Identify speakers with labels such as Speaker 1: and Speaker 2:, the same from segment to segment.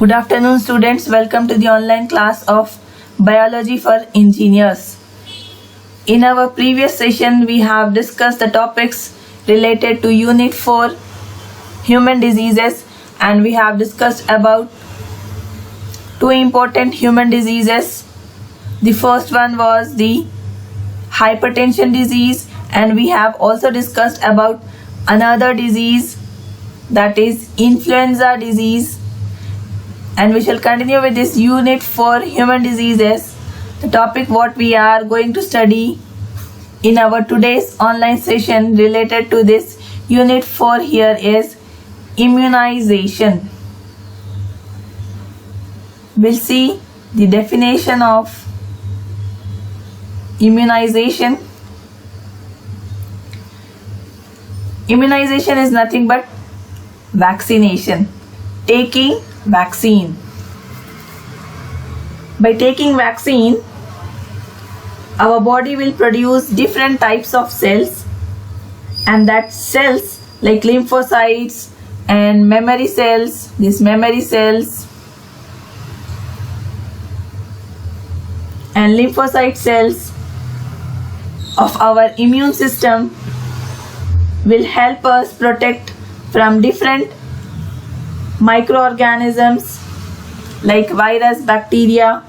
Speaker 1: Good afternoon, students. Welcome to the online class of Biology for Engineers. In our previous session, we have discussed the topics related to Unit 4, Human Diseases, and we have discussed about two important human diseases. The first one was the hypertension disease, and we have also discussed about another disease, that is influenza disease. And we shall continue with this unit for human diseases. The topic what we are going to study in our today's online session related to this unit 4 here is immunization. We'll see the definition of immunization. Immunization is nothing but vaccination, taking vaccine. By taking vaccine, our body will produce different types of cells, and that cells like lymphocytes and memory cells, these memory cells and lymphocyte cells of our immune system will help us protect from different microorganisms like virus, bacteria,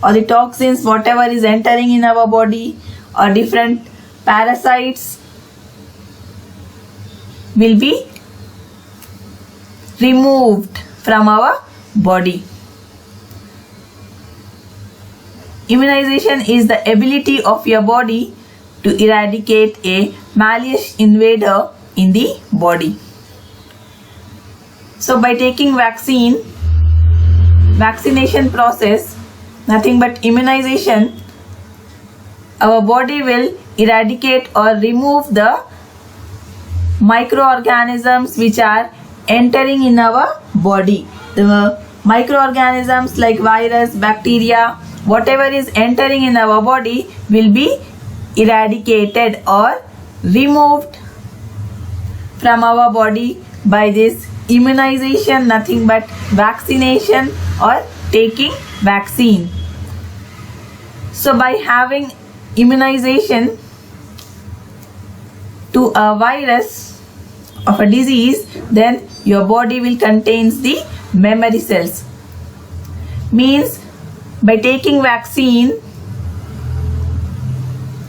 Speaker 1: or the toxins whatever is entering in our body, or different parasites will be removed from our body. Immunization is the ability of your body to eradicate a malicious invader in the body. So by taking vaccination process, nothing but immunization, our body will eradicate or remove the microorganisms which are entering in our body. The microorganisms like virus, bacteria, whatever is entering in our body will be eradicated or removed from our body by this immunization, nothing but vaccination or taking vaccine. So by having immunization to a virus of a disease, then your body will contain the memory cells. Means by taking vaccine,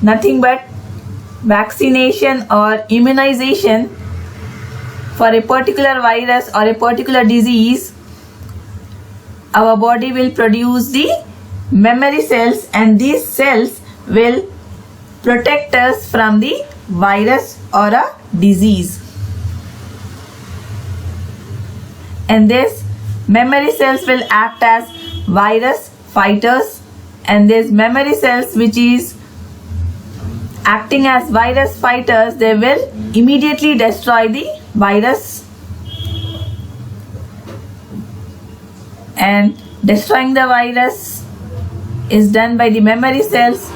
Speaker 1: nothing but vaccination or immunization for a particular virus or a particular disease, our body will produce the memory cells, and these cells will protect us from the virus or a disease. And these memory cells will act as virus fighters, and these memory cells which is acting as virus fighters, they will immediately destroy the virus, and destroying the virus is done by the memory cells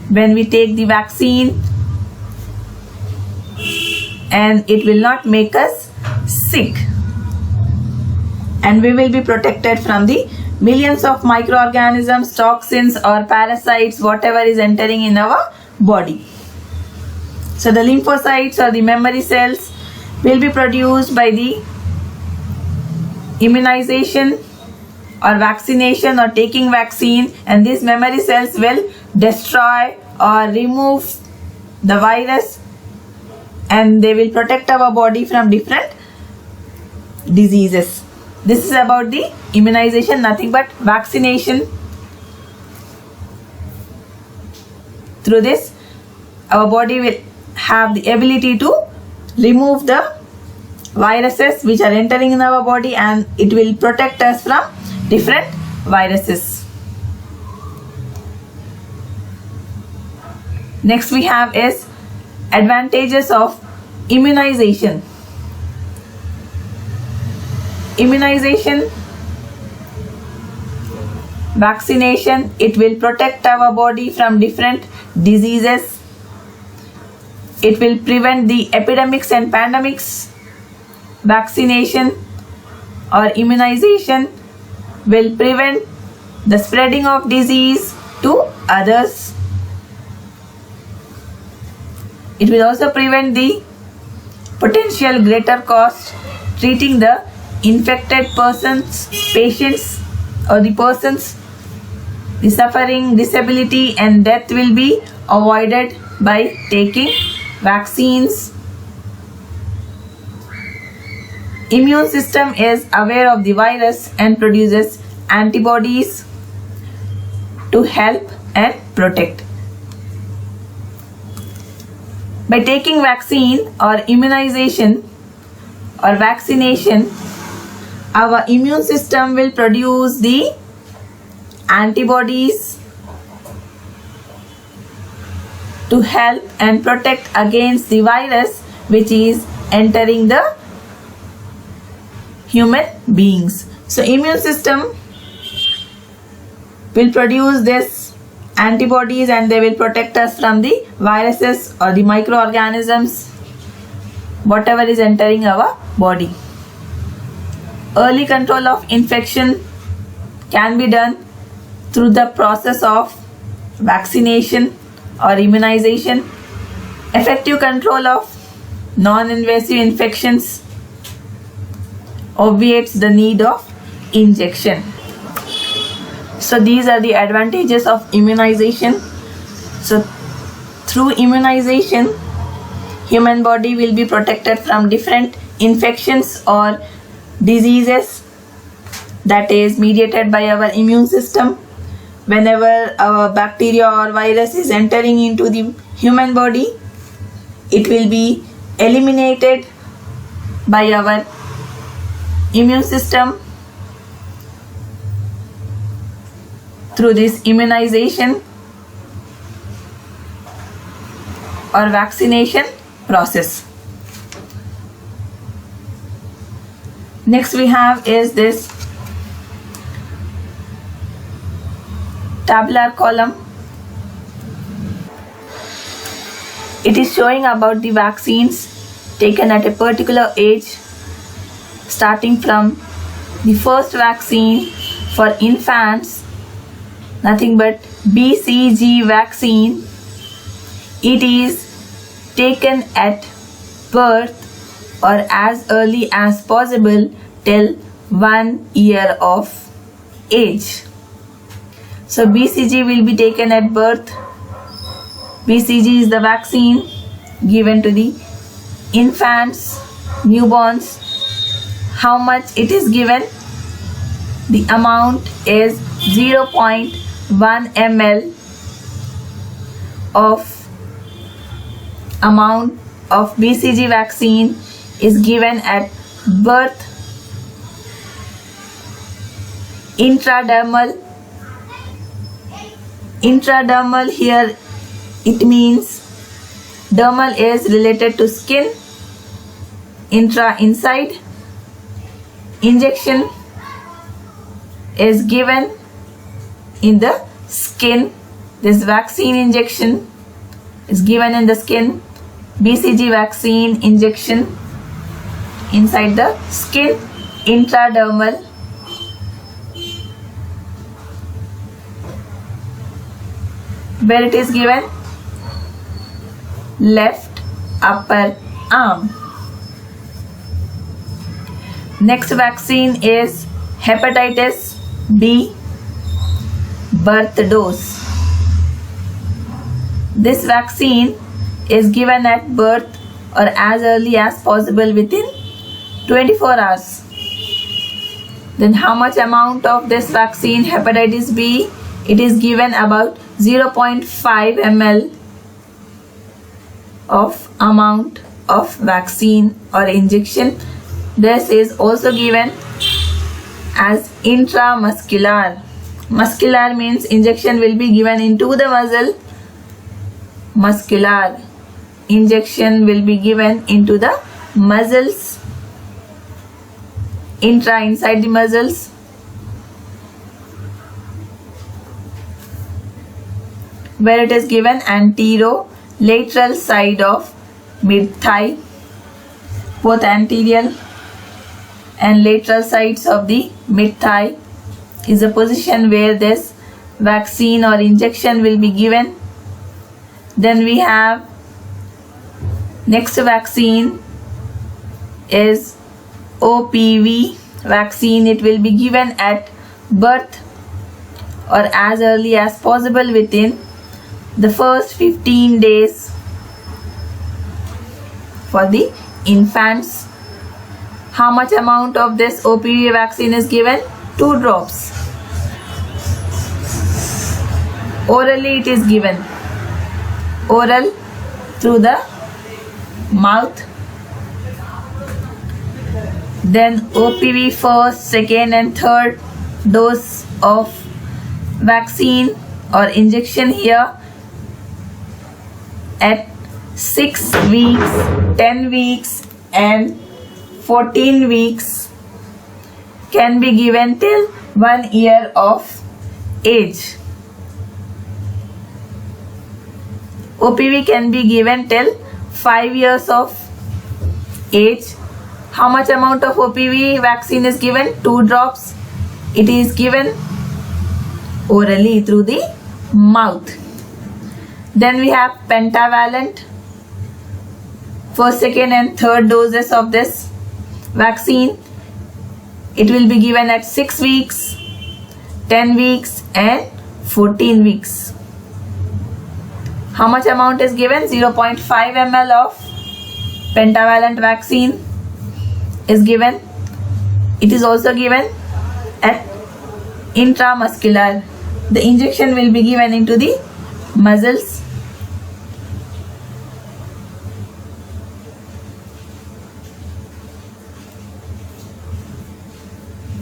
Speaker 1: when we take the vaccine, and it will not make us sick, and we will be protected from the millions of microorganisms, toxins or parasites whatever is entering in our body. So the lymphocytes or the memory cells will be produced by the immunization or vaccination or taking vaccine, and these memory cells will destroy or remove the virus, and they will protect our body from different diseases. This is about the immunization, nothing but vaccination. Through this, our body will have the ability to remove the viruses which are entering in our body, and it will protect us from different viruses. Next we have is advantages of immunization. Immunization, vaccination, it will protect our body from different diseases. It will prevent the epidemics and pandemics. Vaccination, or immunization will prevent the spreading of disease to others. It will also prevent the potential greater cost treating the infected patients or the persons. The suffering, disability and death will be avoided by taking vaccines. Immune system is aware of the virus and produces antibodies to help and protect. By taking vaccine or immunization or vaccination, our immune system will produce the antibodies to help and protect against the virus which is entering the human beings. So immune system will produce this antibodies and they will protect us from the viruses or the microorganisms whatever is entering our body. Early control of infection can be done through the process of vaccination or immunization. Effective control of non-invasive infections obviates the need of injection. So these are the advantages of immunization. So through immunization, human body will be protected from different infections or diseases that is mediated by our immune system. Whenever our bacteria or virus is entering into the human body, it will be eliminated by our immune system through this immunization or vaccination process. Next we have is this tabular column. It is showing about the vaccines taken at a particular age, starting from the first vaccine for infants, nothing but BCG vaccine. It is taken at birth or as early as possible till 1 year of age. So BCG will be taken at birth. BCG is the vaccine given to the infants, newborns. How much it is given? The amount is 0.1 ml of amount of BCG vaccine is given at birth. Intradermal here it means dermal is related to skin, intra inside. Injection is given in the skin. This vaccine injection is given in the skin. BCG vaccine injection inside the skin, intradermal. Where it is given? Left upper arm. Next vaccine is hepatitis B birth dose. This vaccine is given at birth or as early as possible within 24 hours. Then how much amount of this vaccine hepatitis B? It is given about 0.5 ml of amount of vaccine or injection. This is also given as intramuscular. Muscular means injection will be given into the muscle. Muscular injection will be given into the muscles. Intra inside the muscles. Where it is given? Anterolateral side of mid thigh, both anterior and lateral sides of the mid-thigh is the position where this vaccine or injection will be given. Then we have next vaccine is OPV vaccine. It will be given at birth or as early as possible within the first 15 days for the infants. How much amount of this OPV vaccine is given? 2 drops. Orally it is given. Oral through the mouth. Then OPV first, second and third dose of vaccine or injection here at 6 weeks, 10 weeks and 14 weeks can be given till 1 year of age. OPV can be given till 5 years of age. How much amount of OPV vaccine is given? 2 drops. It is given orally through the mouth. Then we have pentavalent. First, second and third doses of this vaccine. It will be given at 6 weeks, 10 weeks and 14 weeks. How much amount is given? 0.5 ml of pentavalent vaccine is given. It is also given at intramuscular. The injection will be given into the muscles.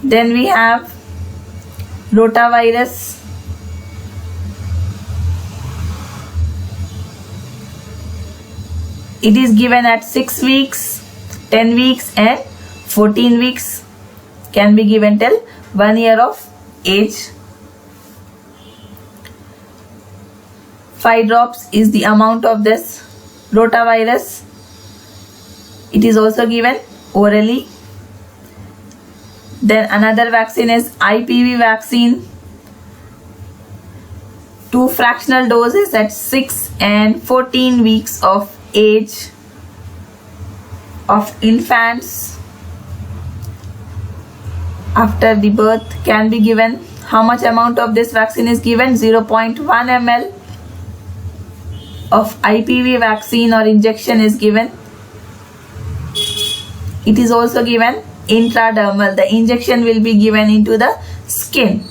Speaker 1: Then we have rotavirus. It is given at 6 weeks, 10 weeks and 14 weeks. Can be given till 1 year of age. 5 drops is the amount of this rotavirus. It is also given orally. Then another vaccine is IPV vaccine. 2 fractional doses at 6 and 14 weeks of age of infants after the birth can be given. How much amount of this vaccine is given? 0.1 ml of IPV vaccine or injection is given. It is also given intradermal. The injection will be given into the skin.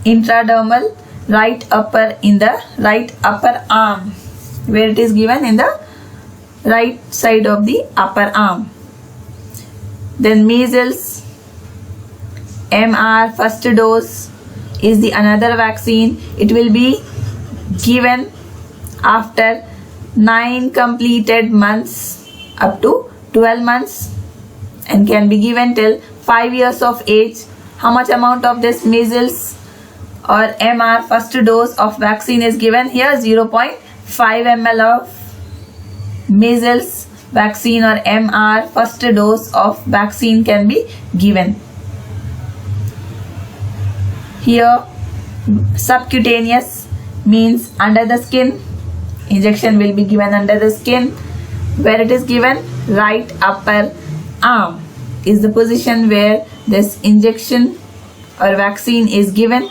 Speaker 1: Intradermal, right upper, in the right upper arm, where it is given in the right side of the upper arm. Then measles, MR first dose is the another vaccine. It will be given after 9 completed months up to 12 months and can be given till 5 years of age. How much amount of this measles or MR first dose of vaccine is given here? 0.5 ml of measles vaccine or MR first dose of vaccine can be given. Here subcutaneous means under the skin. Injection will be given under the skin. Where it is given? Right upper arm is the position where this injection or vaccine is given.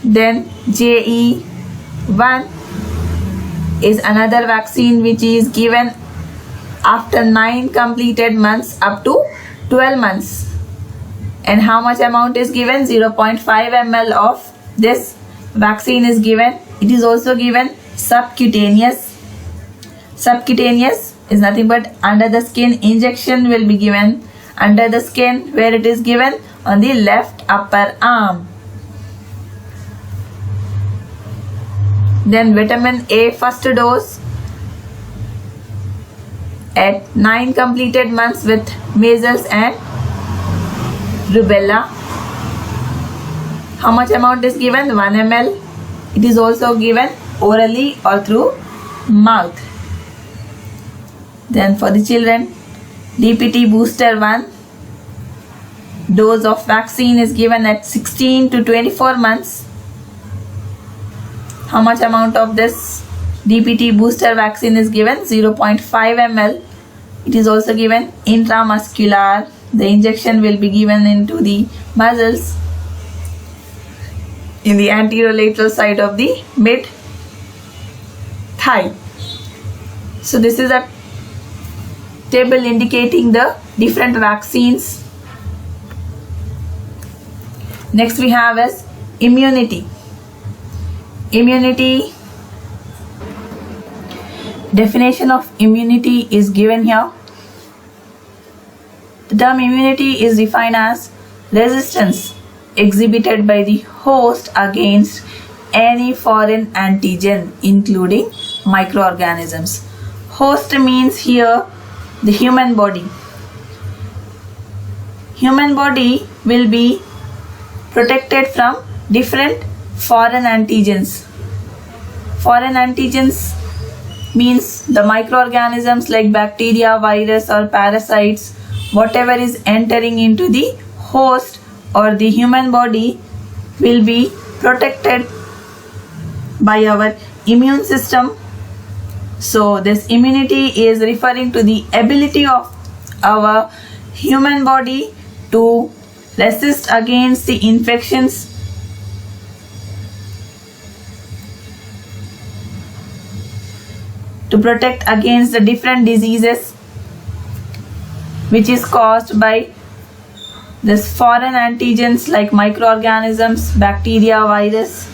Speaker 1: Then JE1 is another vaccine which is given after 9 completed months up to 12 months. And how much amount is given? 0.5 ml of this vaccine is given. It is also given subcutaneous. Subcutaneous is nothing but under the skin. Injection will be given under the skin, where it is given on the left upper arm. Then vitamin A first dose at 9 completed months with measles and rubella. How much amount is given? 1 ml. It is also given orally or through mouth. Then for the children, DPT booster 1 dose of vaccine is given at 16 to 24 months. How much amount of this DPT booster vaccine is given? 0.5 ml. It is also given intramuscular. The injection will be given into the muscles in the anterolateral side of the mid thigh. So this is a table indicating the different vaccines. Next we have is immunity. Immunity, definition of immunity is given here. The term immunity is defined as resistance exhibited by the host against any foreign antigen, including microorganisms. Host means here the human body. Human body will be protected from different foreign antigens. Foreign antigens means the microorganisms like bacteria, virus or parasites, whatever is entering into the host or the human body will be protected by our immune system. So this immunity is referring to the ability of our human body to resist against the infections, to protect against the different diseases which is caused by this foreign antigens like microorganisms, bacteria, virus.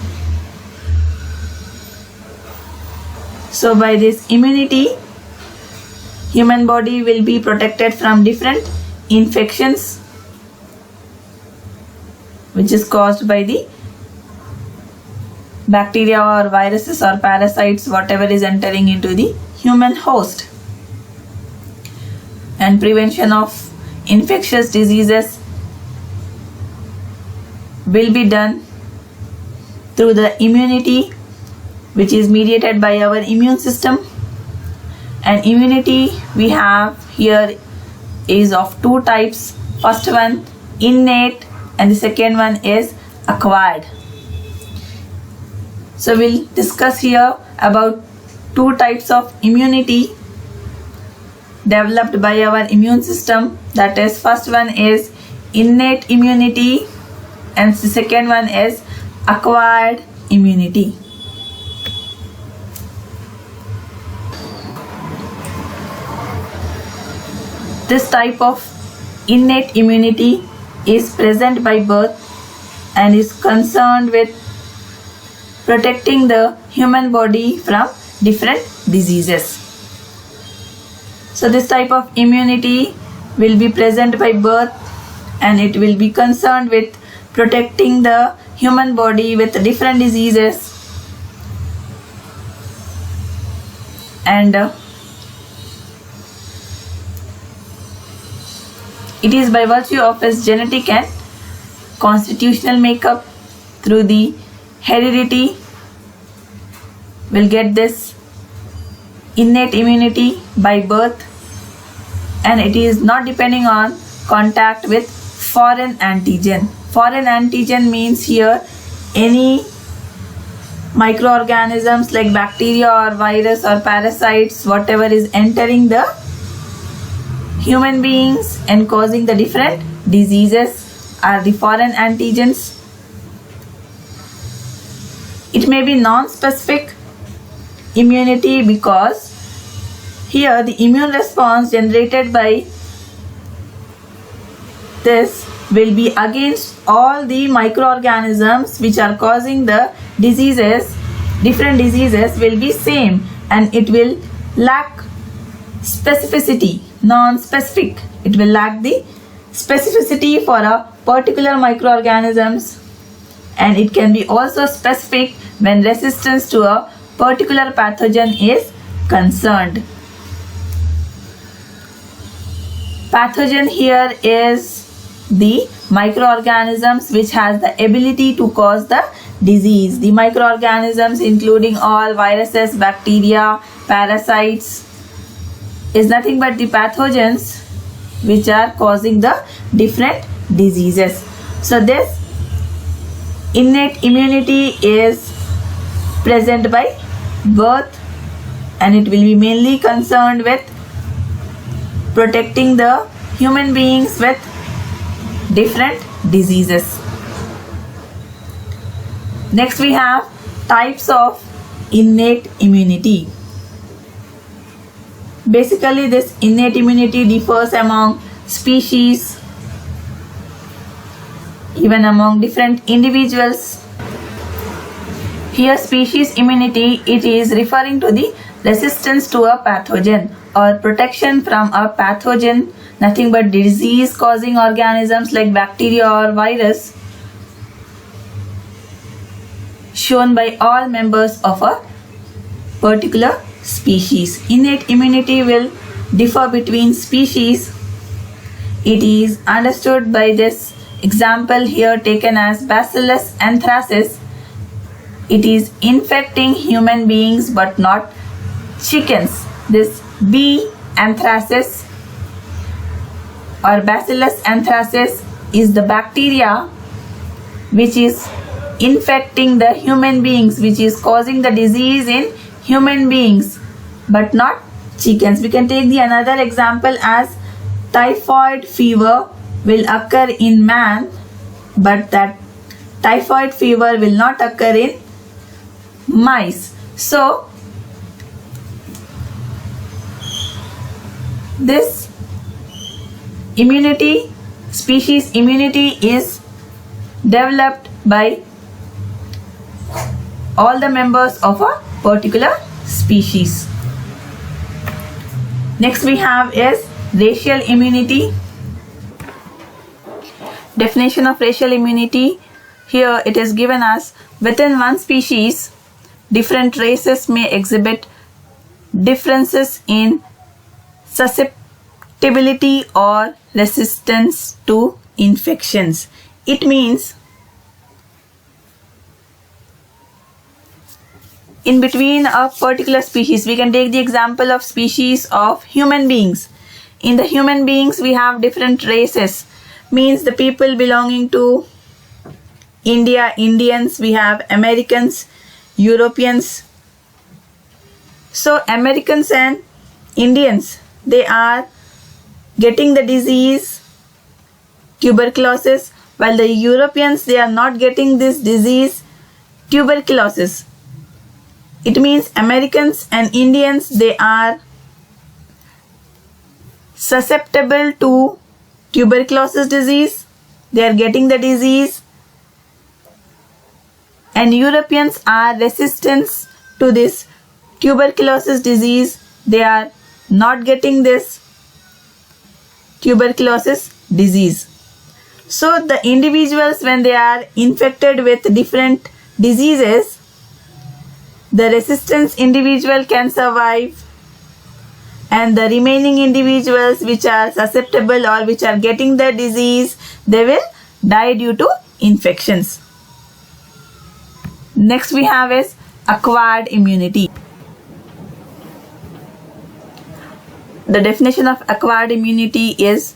Speaker 1: So by this immunity, human body will be protected from different infections which is caused by the bacteria or viruses or parasites, whatever is entering into the human host. And prevention of infectious diseases will be done through the immunity which is mediated by our immune system. And immunity we have here is of two types. First one innate and the second one is acquired. So we'll discuss here about two types of immunity developed by our immune system. That is, first one is innate immunity and the second one is acquired immunity. This type of innate immunity is present by birth and is concerned with protecting the human body from different diseases. So this type of immunity will be present by birth and it will be concerned with protecting the human body with different diseases. And it is by virtue of its genetic and constitutional makeup. Through the heredity will get this innate immunity by birth, and it is not depending on contact with foreign antigen. Foreign antigen means here any microorganisms like bacteria or virus or parasites, whatever is entering the human beings and causing the different diseases are the foreign antigens. It may be non-specific immunity because here the immune response generated by this will be against all the microorganisms which are causing the diseases. Different diseases will be same and it will lack specificity. Non-specific, it will lack the specificity for a particular microorganisms, and it can be also specific when resistance to a particular pathogen is concerned. Pathogen here is the microorganisms which has the ability to cause the disease. The microorganisms including all viruses, bacteria, parasites is nothing but the pathogens which are causing the different diseases. So this innate immunity is present by birth, and it will be mainly concerned with protecting the human beings with different diseases. Next we have types of innate immunity. Basically this innate immunity differs among species, even among different individuals. Here species immunity, it is referring to the resistance to a pathogen or protection from a pathogen, nothing but disease causing organisms like bacteria or virus, shown by all members of a particular species. Innate immunity will differ between species. It is understood by this example here taken as Bacillus anthracis. It is infecting human beings but not chickens. This B. anthracis or Bacillus anthracis is the bacteria which is infecting the human beings, which is causing the disease in human beings but not chickens. We can take the another example as typhoid fever will occur in man, but that typhoid fever will not occur in mice. So this immunity, species immunity, is developed by all the members of a particular species. Next we have is racial immunity. Definition of racial immunity. Here it is given as within one species, different races may exhibit differences in susceptibility or resistance to infections. It means in between a particular species, we can take the example of species of human beings. In the human beings we have different races, means the people belonging to India, Indians, we have Americans, Europeans. So Americans and Indians, they are getting the disease tuberculosis, while the Europeans, they are not getting this disease tuberculosis. It means Americans and Indians, they are susceptible to tuberculosis disease, they are getting the disease, and Europeans are resistant to this tuberculosis disease, they are not getting this tuberculosis disease. So the individuals, when they are infected with different diseases, the resistant individual can survive, and the remaining individuals which are susceptible or which are getting the disease, they will die due to infections. Next we have is acquired immunity. The definition of acquired immunity is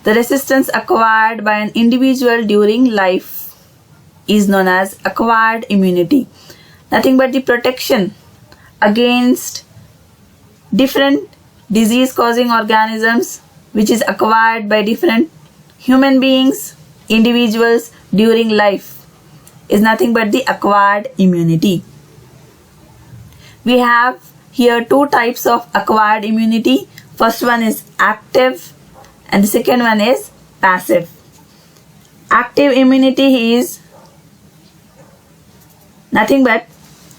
Speaker 1: the resistance acquired by an individual during life is known as acquired immunity. Nothing but the protection against different disease causing organisms which is acquired by different human beings, individuals during life is nothing but the acquired immunity. We have here two types of acquired immunity. First one is active and the second one is passive. Active immunity is nothing but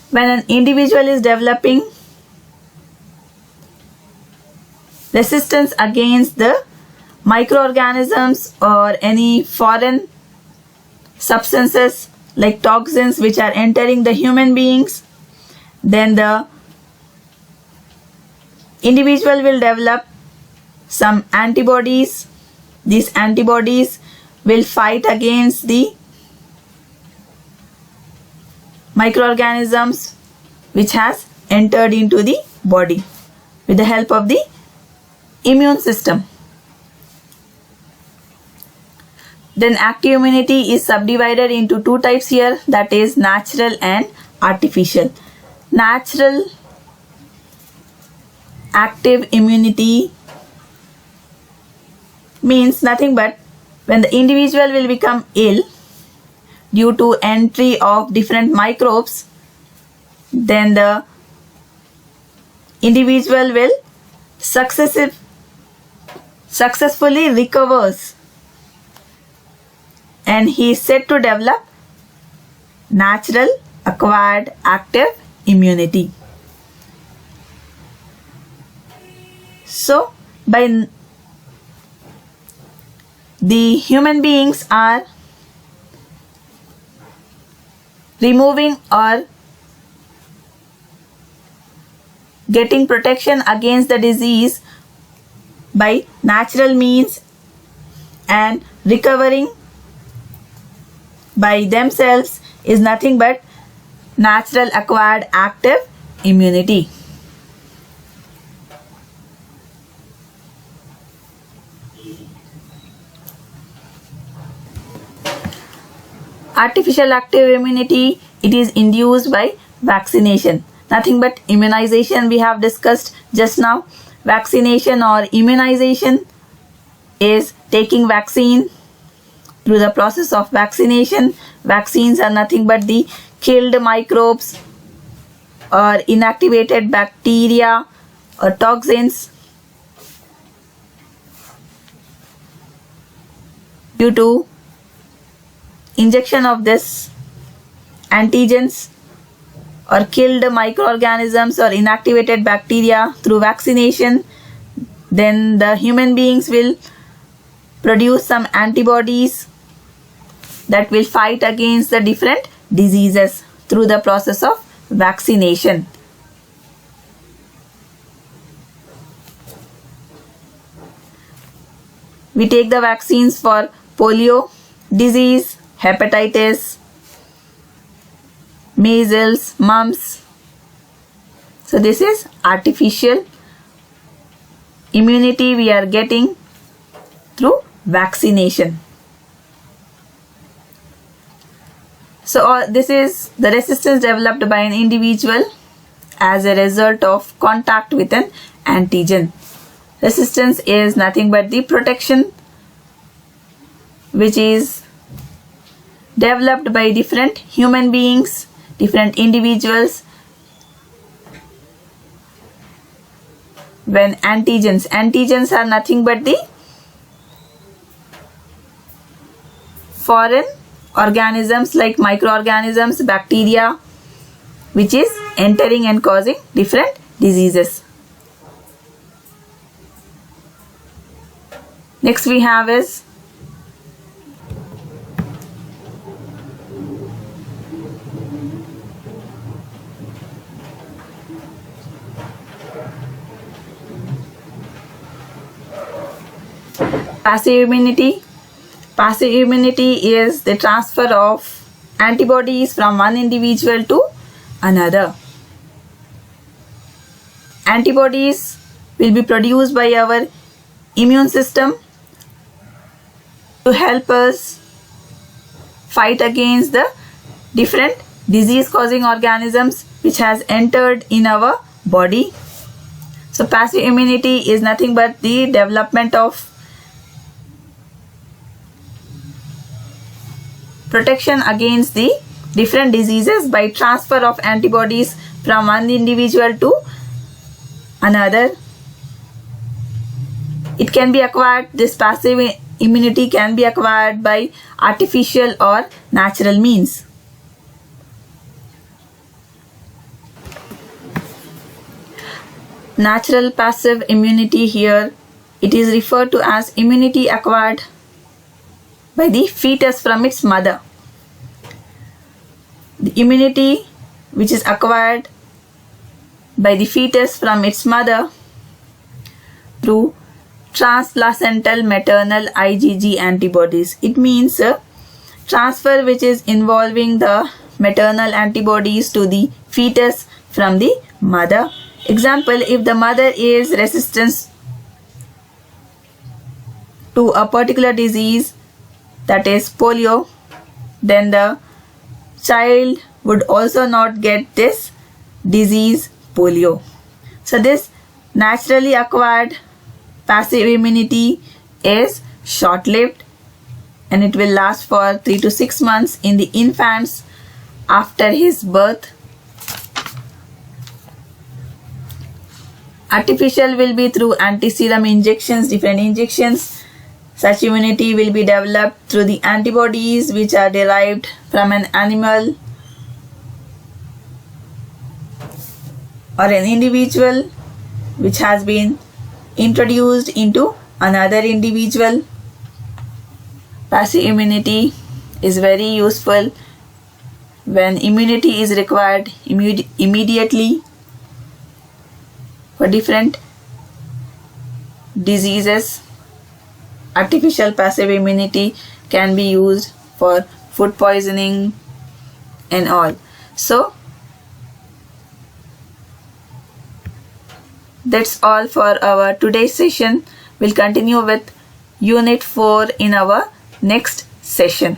Speaker 1: when an individual is developing resistance against the microorganisms or any foreign substances like toxins which are entering the human beings, then the individual will develop some antibodies. These antibodies will fight against the microorganisms which has entered into the body with the help of the immune system. Then active immunity is subdivided into two types here, that is natural and artificial. Natural active immunity means nothing but when the individual will become ill due to entry of different microbes, then the individual will successfully recovers and he is said to develop natural acquired active immunity. So, by the human beings are removing or getting protection against the disease by natural means and recovering by themselves is nothing but natural acquired active immunity. Artificial active immunity, it is induced by vaccination. Nothing but immunization we have discussed just now. Vaccination or immunization is taking vaccine. Through the process of vaccination, vaccines are nothing but the killed microbes or inactivated bacteria or toxins due to injection of this antigens or killed microorganisms or inactivated bacteria through vaccination. Then the human beings will produce some antibodies that will fight against the different diseases through the process of vaccination. We take the vaccines for polio disease, hepatitis, measles, mumps. So this is artificial immunity we are getting through vaccination. So this is the resistance developed by an individual as a result of contact with an antigen. Resistance is nothing but the protection which is developed by different human beings, different individuals when antigens are nothing but the foreign organisms like microorganisms, bacteria, which is entering and causing different diseases. Next we have is passive immunity. Passive immunity is the transfer of antibodies from one individual to another. Antibodies will be produced by our immune system to help us fight against the different disease causing organisms which has entered in our body. So passive immunity is nothing but the development of protection against the different diseases by transfer of antibodies from one individual to another. It can be acquired, this passive immunity can be acquired by artificial or natural means. Natural passive immunity here, it is referred to as immunity acquired by the fetus from its mother. The immunity which is acquired by the fetus from its mother through transplacental maternal IgG antibodies. It means a transfer which is involving the maternal antibodies to the fetus from the mother. Example, if the mother is resistant to a particular disease, that is polio, then the child would also not get this disease polio. So this naturally acquired passive immunity is short-lived and it will last for 3 to 6 months in the infants after his birth. Artificial will be through anti-serum injections, different injections. Such immunity will be developed through the antibodies which are derived from an animal or an individual which has been introduced into another individual. Passive immunity is very useful when immunity is required immediately for different diseases. Artificial passive immunity can be used for food poisoning and all. So that's all for our today's session. We'll continue with Unit 4 in our next session.